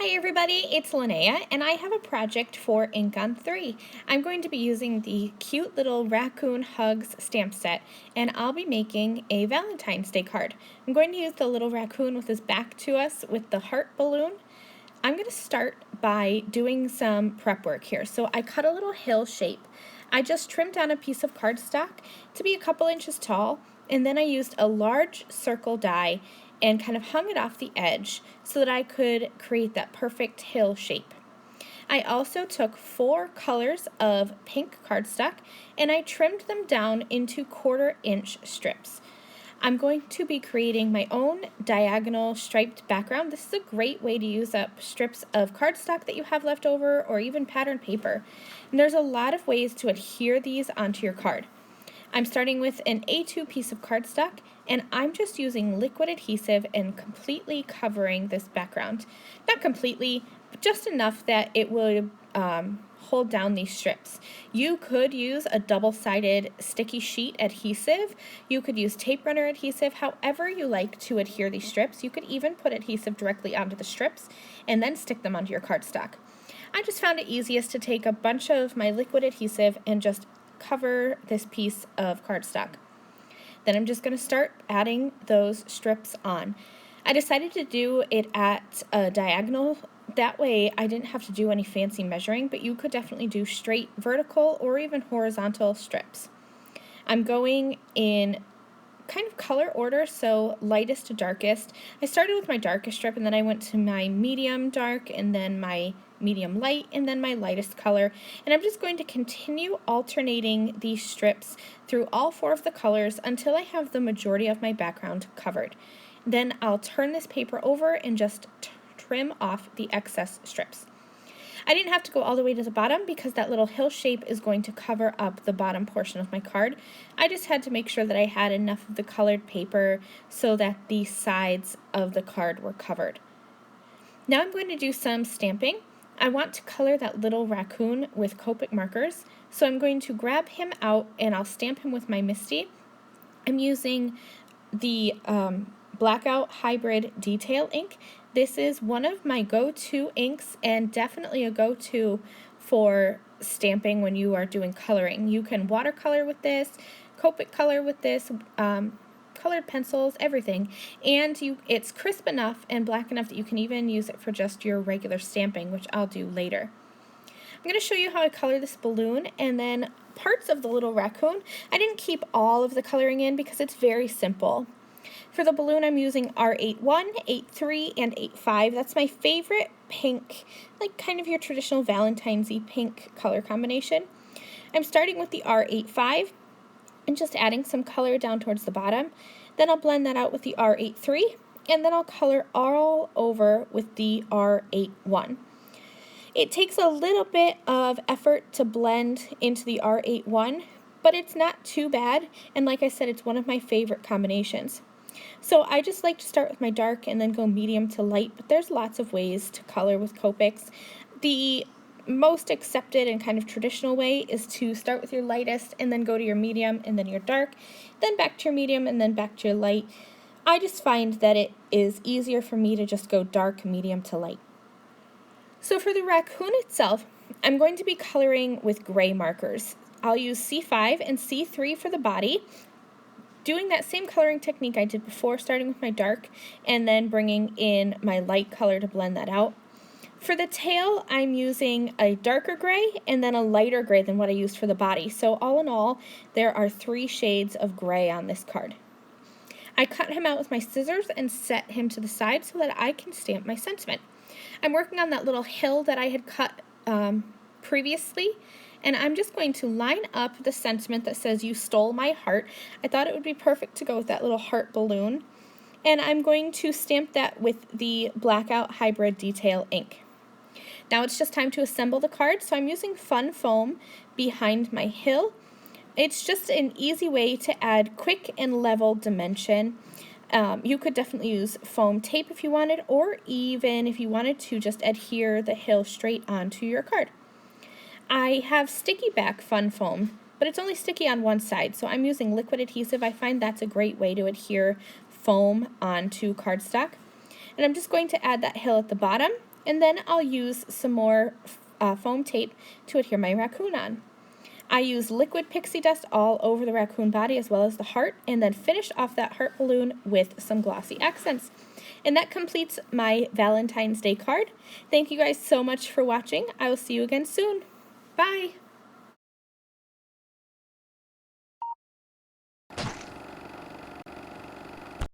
Hi everybody, it's Lynnea, and I have a project for Ink on 3. I'm going to be using the cute little Raccoon Hugs stamp set, and I'll be making a Valentine's Day card. I'm going to use the little raccoon with his back to us with the heart balloon. I'm going to start by doing some prep work here. So I cut a little hill shape. I just trimmed down a piece of cardstock to be a couple inches tall, and then I used a large circle die and kind of hung it off the edge so that I could create that perfect hill shape. I also took 4 colors of pink cardstock and I trimmed them down into 1/4-inch strips. I'm going to be creating my own diagonal striped background. This is a great way to use up strips of cardstock that you have left over or even pattern paper. And there's a lot of ways to adhere these onto your card. I'm starting with an A2 piece of cardstock, and I'm just using liquid adhesive and completely covering this background. Not completely, but just enough that it will hold down these strips. You could use a double-sided sticky sheet adhesive. You could use tape runner adhesive, however you like to adhere these strips. You could even put adhesive directly onto the strips and then stick them onto your cardstock. I just found it easiest to take a bunch of my liquid adhesive and just cover this piece of cardstock. Then I'm just going to start adding those strips on. I decided to do it at a diagonal. That way I didn't have to do any fancy measuring, but you could definitely do straight vertical or even horizontal strips. I'm going in kind of color order, so lightest to darkest. I started with my darkest strip and then I went to my medium dark and then my medium light and then my lightest color, and I'm just going to continue alternating these strips through all 4 of the colors until I have the majority of my background covered. Then I'll turn this paper over and just trim off the excess strips. I didn't have to go all the way to the bottom because that little hill shape is going to cover up the bottom portion of my card. I just had to make sure that I had enough of the colored paper so that the sides of the card were covered. Now I'm going to do some stamping. I want to color that little raccoon with Copic markers, so I'm going to grab him out and I'll stamp him with my Misty. I'm using the Blackout Hybrid Detail ink. This is one of my go-to inks and definitely a go-to for stamping when you are doing coloring. You can watercolor with this, Copic color with this, colored pencils, everything, and it's crisp enough and black enough that you can even use it for just your regular stamping, which I'll do later. I'm going to show you how I color this balloon and then parts of the little raccoon. I didn't keep all of the coloring in because it's very simple. For the balloon, I'm using R81, 83, and 85. That's my favorite pink, like kind of your traditional Valentine's-y pink color combination. I'm starting with the R85 and just adding some color down towards the bottom. Then I'll blend that out with the R83, and then I'll color all over with the R81. It takes a little bit of effort to blend into the R81, but it's not too bad, and like I said, it's one of my favorite combinations. So I just like to start with my dark and then go medium to light, but there's lots of ways to color with Copics. The most accepted and kind of traditional way is to start with your lightest and then go to your medium and then your dark, then back to your medium and then back to your light. I just find that it is easier for me to just go dark, medium to light. So for the raccoon itself, I'm going to be coloring with gray markers. I'll use C5 and C3 for the body, doing that same coloring technique I did before, starting with my dark and then bringing in my light color to blend that out. For the tail, I'm using a darker gray and then a lighter gray than what I used for the body. So all in all, there are 3 shades of gray on this card. I cut him out with my scissors and set him to the side so that I can stamp my sentiment. I'm working on that little hill that I had cut previously, and I'm just going to line up the sentiment that says "You stole my heart." I thought it would be perfect to go with that little heart balloon, and I'm going to stamp that with the Blackout Hybrid Detail ink. Now it's just time to assemble the card, so I'm using Fun Foam behind my hill. It's just an easy way to add quick and level dimension. You could definitely use foam tape if you wanted, or even if you wanted to just adhere the hill straight onto your card. I have sticky back Fun Foam, but it's only sticky on one side, so I'm using liquid adhesive. I find that's a great way to adhere foam onto cardstock. And I'm just going to add that hill at the bottom And then I'll use some more foam tape to adhere my raccoon on. I use liquid pixie dust all over the raccoon body as well as the heart, and then finished off that heart balloon with some glossy accents. And that completes my Valentine's Day card. Thank you guys so much for watching. I will see you again soon. Bye!